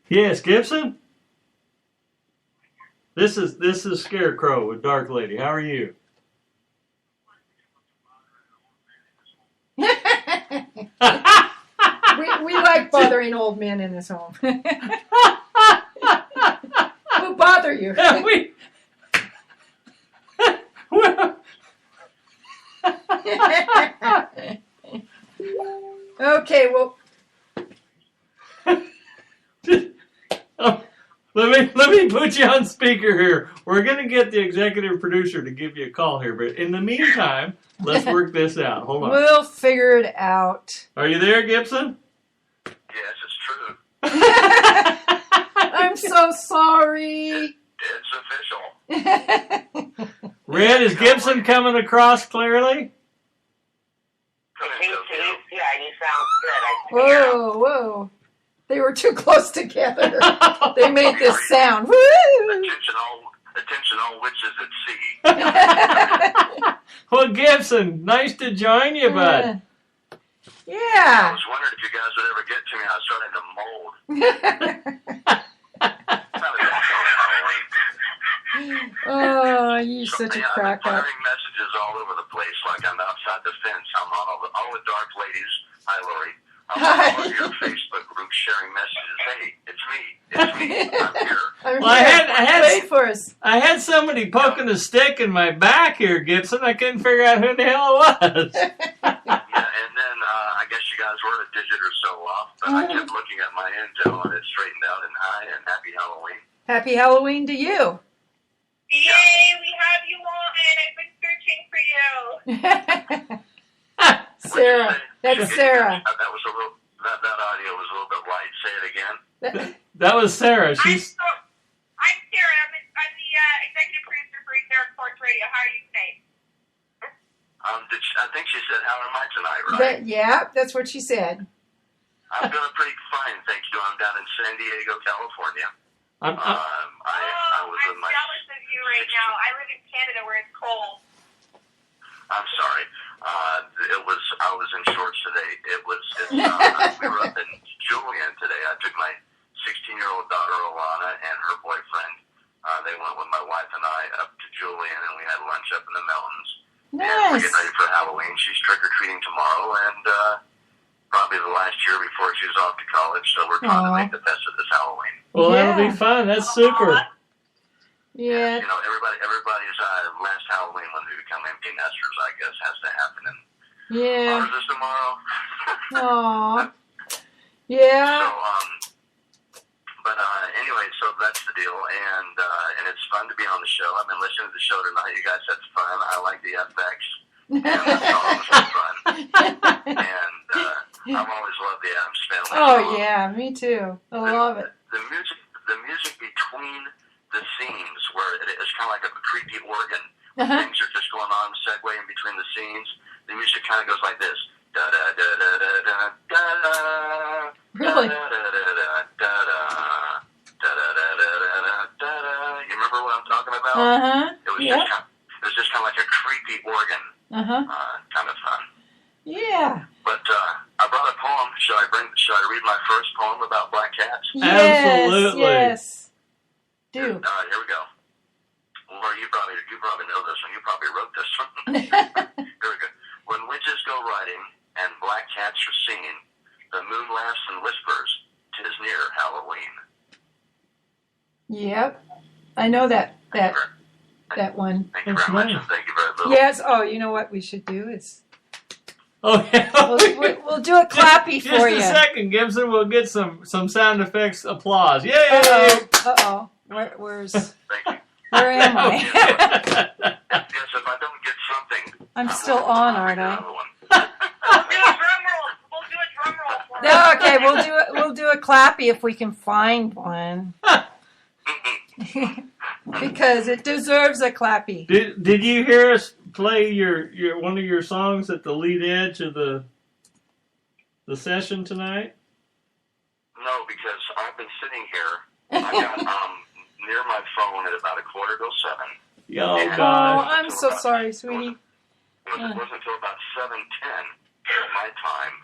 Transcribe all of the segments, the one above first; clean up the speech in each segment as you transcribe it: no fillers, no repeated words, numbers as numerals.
Yes, Gibson? This is Scarecrow with Dark Lady. How are you? we like bothering old men in his home. Who bother you? Okay, well. Let me put you on speaker here. We're gonna get the executive producer to give you a call here, but in the meantime, let's work this out. Hold on. We'll figure it out. Are you there, Gibson? Yes, it's true. I'm so sorry. It's official. Red, is Gibson coming across clearly? Yeah, you sound good. Whoa. They were too close together. They made this sound. Woo! Attention all witches at sea. Well, Gibson, nice to join you, bud. Yeah. I was wondering if you guys would ever get to me. I was starting to mold. Oh, you're such a crack I'm up. firing messages all over the place like I'm outside the fence. I'm on all the dark ladies. Hi, Lori. I'm on all of your Facebook groups sharing messages. Hey, it's me. I'm here. Wait for us. I had somebody poking a stick in my back here, Gibson. I couldn't figure out who the hell it was. Yeah, and then I guess you guys were a digit or so off, but I kept looking at my intel and it straightened out. And hi, and happy Halloween. Happy Halloween to you. Yay, we have you on. I've been searching for you. Sarah. That's Sarah. That audio was a little bit light. Say it again. That was Sarah. I'm Sarah. I'm the executive producer for Sarah Sports Radio. How are you today? I think she said, how am I tonight, right? Yeah, that's what she said. I'm doing pretty fine, thank you. I'm down in San Diego, California. I'm jealous of you right now. I live in Canada where it's cold. I'm sorry. I was in shorts today. We were up in Julian today. I took my 16-year-old daughter, Alana, and her boyfriend. They went with my wife and I up to Julian, and we had lunch up in the mountains. Nice. And we're getting ready for Halloween. She's trick-or-treating tomorrow, and probably the last year before she's off to college, so we're trying to make the best of this Halloween. Well, that'll be fun. That's super. Yeah. You know, everybody's last Halloween when they become empty nesters, I guess, has to happen. And Yeah. ours is tomorrow. Aww. Yeah. So, but anyway, so that's the deal, and it's fun to be on the show. I've been listening to the show tonight. You guys had fun. I like the FX, and the songs are fun. And I've always loved the Addams Family. Oh yeah, me too. I love it. The music between the scenes, where it's kind of like a creepy organ. Things are just going on, segue in between the scenes. The music kind of goes like this. Da da da da da da da da. Really? Da da da da da da. Da da da da da da da. You remember what I'm talking about? It was just kind of like a creepy organ. Kind of fun. Yeah. But I brought a poem. Should I read my first poem about black cats? Yes, Absolutely. yes. Do. Here we go. Well, you probably know this one. You probably wrote this one. Very good. When witches go riding and black cats are seen, the moon laughs and whispers, "'Tis near Halloween." Yep. I know that one. Thank you very much, and thank you very little. Yes. Oh, you know what we should do is Okay. we'll do a clappy for you. Just a second, Gibson. We'll get some sound effects applause. Yay! Uh-oh. Where's... Thank you. Where am I? Yes, if I don't get something... I'm still on, aren't I? We'll do a drum roll for No, okay, we'll do a clappy if we can find one. Because it deserves a clappy. Did you hear us play your one of your songs at the lead edge of the session tonight? No, because I've been sitting here. I got near my phone at about 7:15. Oh, And God. I'm so sorry, sweetie. It wasn't until about 7:10 my time,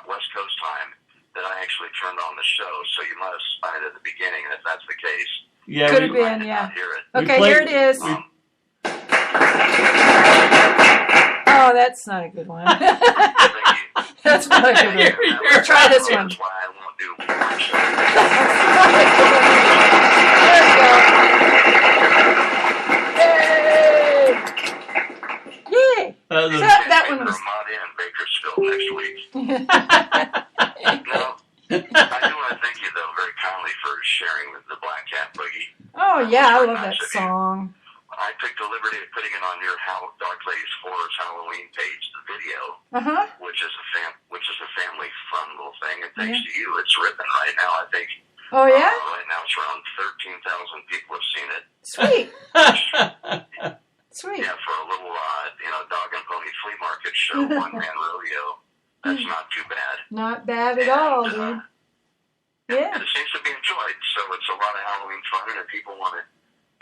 West Coast time, that I actually actually turned on the show, so you must have spotted it at the beginning, and if that's the case, Yeah, Could we, have been, I did yeah. not hear it. We Okay, played- here it is. Oh, that's not a good one. Thank you. That's not a good Here, one. here. Let's try this one. That's why I won't do one show. There we go. Yay! that was a- That one Maybe was. Ramada in Bakersfield next week. No, I do want to thank you, though, very kindly for sharing the Black Cat Boogie. Oh yeah, I love that song. I took the liberty of putting it on your Dark Ladies Horrors Halloween page, the video, which is a family fun little thing. And thanks to you, it's ripping right now. I think. Oh yeah. Right now, it's around 13,000 people have seen it. Sweet. Sweet. Yeah, for a little, dog and pony flea market show, one-man rodeo. That's not too bad. Not bad at all, dude. And Yeah. it seems to be enjoyed. So it's a lot of Halloween fun, and if people want to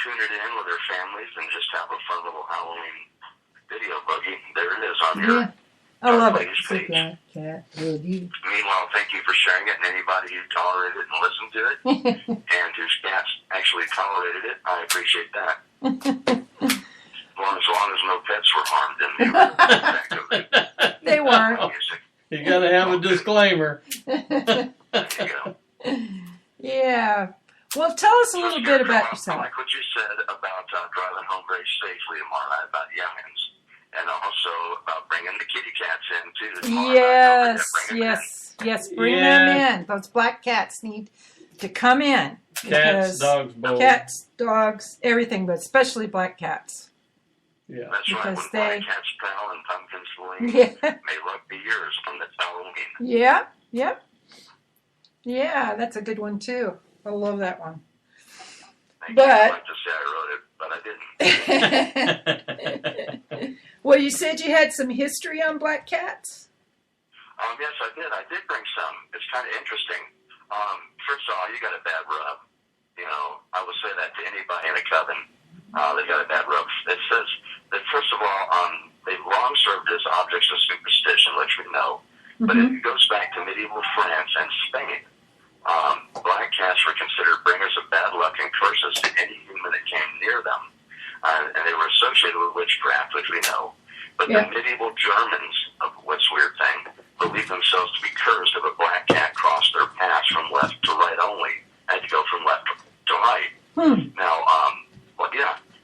tune it in with their families and just have a fun little Halloween video boogie, there it is on your Yeah. I love it. Ladies page. Black Cat Boogie. Meanwhile, thank you for sharing it, and anybody who tolerated and listened to it, and whose cats actually tolerated it, I appreciate that. As long as no pets were harmed in the effect of it. They weren't. Music. You got to have a disclaimer. There you go. Yeah. Well, tell us a little bit about I yourself. like what you said about driving home very safely tomorrow night about youngins, and also about bringing the kitty cats in too. Tomorrow Yes, night. Don't forget, bring 'em yes, bring them in. Those black cats need to come in. Cats, because dogs, both. Cats, dogs, everything, but especially black cats. Yeah. in. That's right. because When they- black cats prowl and pumpkins gleam, Yeah, may luck be yours on this Halloween. yeah, yep. Yeah, that's a good one too. I love that one. Thank But- you. I'd like to say I wrote it, but I didn't. Well, you said you had some history on black cats? Yes, I did. I did bring some. It's kind of interesting. First of all, you got a bad rub. I would say that to anybody in a coven. They got a bad rub. It says that, first of all, they've long served as objects of superstition, which we know. But it goes back to medieval France and Spain. Black cats were considered bringers of bad luck and curses to any human that came near them. And they were associated with witchcraft, which we know. But the medieval Germans, what's the weird thing, believed themselves to be cursed if a black cat crossed their paths from left to right only. Had to go from left to right. Now,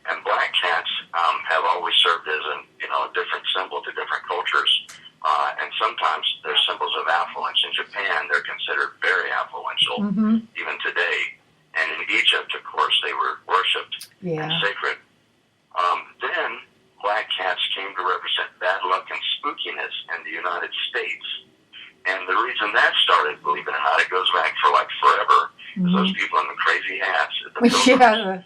and black cats have always served as a different symbol to different cultures. And sometimes they're symbols of affluence. In Japan, they're considered very affluential, even today. And in Egypt, of course, they were worshipped and sacred. Then black cats came to represent bad luck and spookiness in the United States. And the reason that started, believe it or not, it goes back for like forever, is those people in the crazy hats at the pilgrims.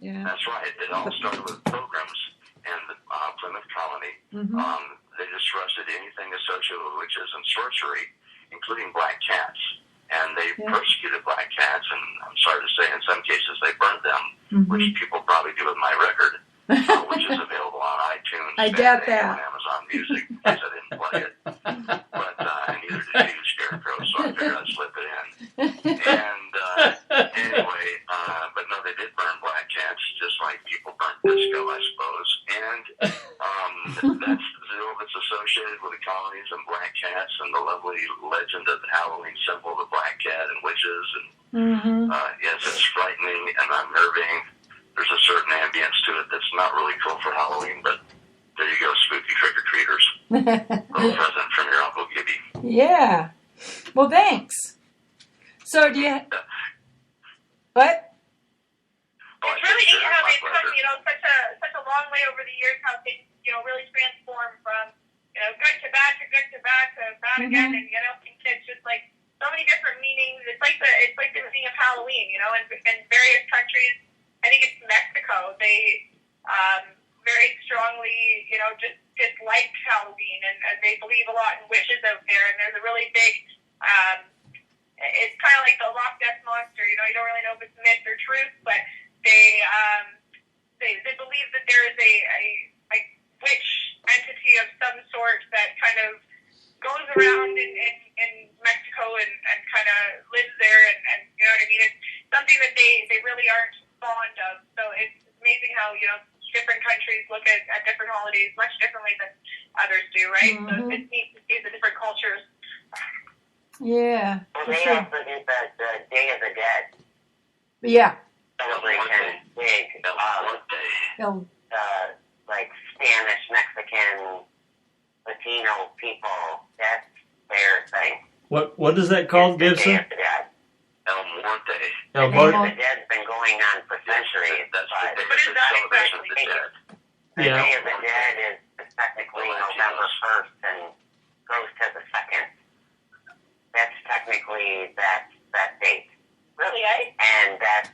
That's right. It all started with pilgrims and the Plymouth colony. They distrusted anything associated with witches and sorcery, including black cats. And they persecuted black cats, and I'm sorry to say, in some cases, they burned them, which people probably do with my record, which is available on iTunes. I doubt that. On Amazon Music, because I didn't play it. But neither did you, Scarecrow, so I figured I'd slip it in. And anyway, but no, they did burn black cats, just like people burnt disco, I suppose. And that's it's associated with the colonies and black cats and the lovely legend of the Halloween symbol, the black cat and witches. And yes, it's frightening and unnerving. There's a certain ambience to it that's not really cool for Halloween, but there you go, spooky trick-or-treaters. Little present from your Uncle Gibby. Yeah. Well, thanks. So do you... What? It's really neat how they've come, such a long way over the years, how things, really transform from, good to bad to good to bad to bad again, and, it's just like so many different meanings. It's like the meaning of Halloween, in various countries. I think it's Mexico. They very strongly, just like Halloween, and they believe a lot in witches out there. And there's a really big, it's kind of like the Loch Ness monster. You don't really know if it's myth or truth, but they believe that there is a witch entity of some sort that kind of goes around in Mexico Mexico and kind of lives there, and you know what I mean. It's something that they really aren't fond of. So it's amazing how different countries look at different holidays much differently than others do, right? So it's neat to see the different cultures. Yeah. Well, they also do the Day of the Dead Yeah. celebration, big. Like Spanish, Mexican, Latino people. That's their thing. What is that called, It's the Day Gibson? of the Dead. El Muerte. El The Day of Muerte. the Dead's been going on for centuries. That's but the day What is of the that celebration of the exactly? dead. the Yeah. Day of the Dead is technically November 1st and goes to the 2nd. That's technically that date. Really, eh? And that's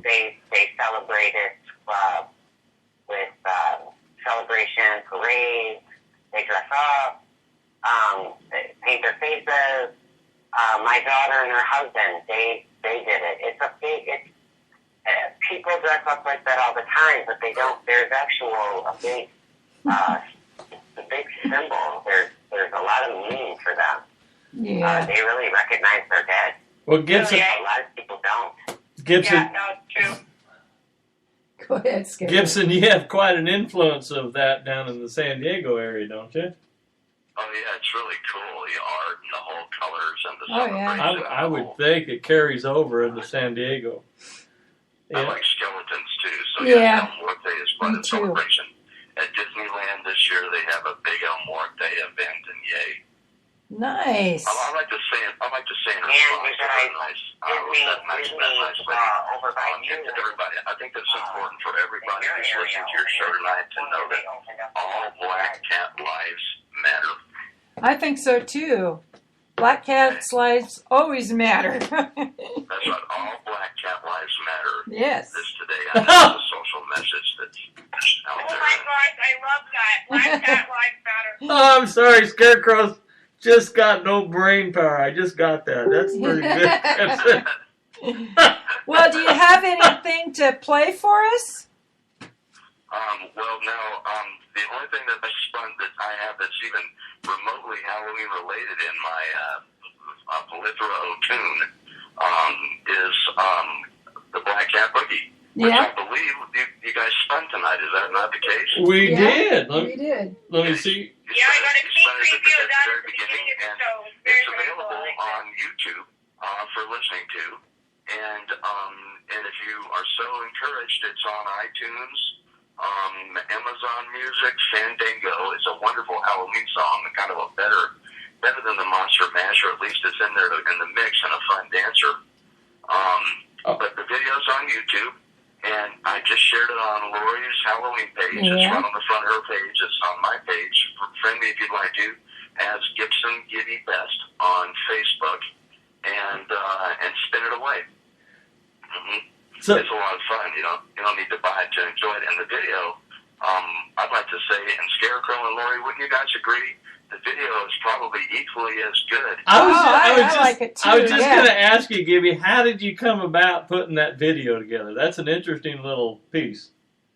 they celebrate it with celebration parades. They dress up, they paint their faces. My daughter and her husband, they did it. It's a big. People dress up like that all the time, but they don't. There's a big symbol. There's a lot of meaning for them. Yeah. They really recognize their dead. Well, Gibson, A lot of people don't. Gibson, Yeah, no, it's true. Go ahead, Skip. Gibson, you have quite an influence of that down in the San Diego area, don't you? Oh yeah, it's really cool. The art and the whole colors and the Oh, yeah. celebration. I would think it carries over into San Diego. I Yeah. like skeletons too. So Yeah. El Muerte is quite Me a too. celebration. At Disneyland this year, they have a big El Muerte event, and yay! Nice. I like to say in And response you to guys, that nice Disney lady. over by you. To everybody, I think that's important for everybody who's listening to your show tonight to know that all black cat lives matter. I think so too. Black cats' lives always matter. That's right. All black cat lives matter. Yes. This today, I think it's a social message that's out Oh there. my gosh, I love that. Black cat lives matter. Oh, I'm sorry, Scarecrow's just got no brain power. I just got that. That's pretty good. Well, do you have anything to play for us? Well, no. The only thing that's fun that I have that's even remotely Halloween related in my Polythera tune is the Black Cat Boogie, which Yeah. I believe you guys spun tonight. Is that not the case? We Yeah. did. We did. Let me see. Yeah, I got a You sneak spun it preview of that very at the beginning of the and show. It's very, it's very cool. available I like that. on YouTube for listening to, and if you are so encouraged, it's on iTunes, Amazon Music, Fandango. It's a wonderful Halloween song, kind of a better than the Monster Mash, or at least it's in there in the mix and a fun dancer. But the video's on YouTube, and I just shared it on Lori's Halloween page. It's Yeah. right on the front of her page. It's on my page. Friend me if you'd like to, as Gibson Gibby Best on Facebook, and spin it away. So, It's a lot of fun. You don't need to buy it to enjoy it. And the video, I'd like to say, and Scarecrow and Lori, wouldn't you guys agree? The video is probably equally as good. I like it too, I was just yeah. going to ask you, Gibby, how did you come about putting that video together? That's an interesting little piece.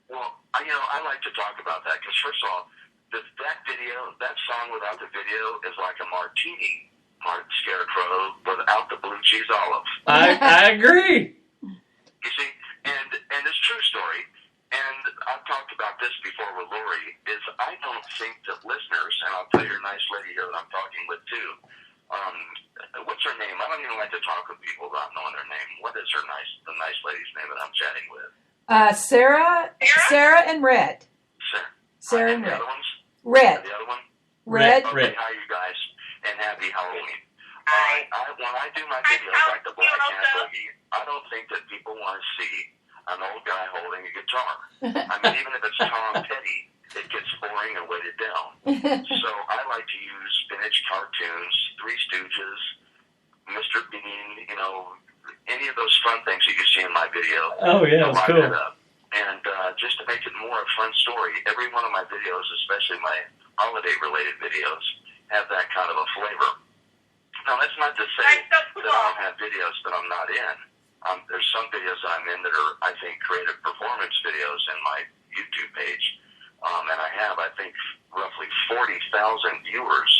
Well, I like to talk about that because, first of all, that video, that song without the video is like a martini, Scarecrow, without the blue cheese olive. I agree. You see, and it's true story, and I've talked about this before with Lori, is I don't think that listeners, and I'll tell your nice lady here that I'm talking with too, what's her name? I don't even like to talk with people without knowing their name. What is the nice lady's name that I'm chatting with? Sarah and Red. Sarah and the Red. other ones? Red. The other one? Red. Okay, hi you guys, and happy Halloween. When I do my videos like the Black Cat Boogie, I don't think that people want to see an old guy holding a guitar. I mean, even if it's Tom Petty, it gets boring and weighted down. So I like to use vintage cartoons, Three Stooges, Mr. Bean, any of those fun things that you see in my video. Oh, yeah, it's cool. It up. And just to make it more a fun story, every one of my videos, especially my holiday-related videos, have that kind of a flavor. Now, that's not to say that I don't have videos that I'm not in. There's some videos that I'm in that are, I think, creative performance videos in my YouTube page. And I have, I think, roughly 40,000 viewers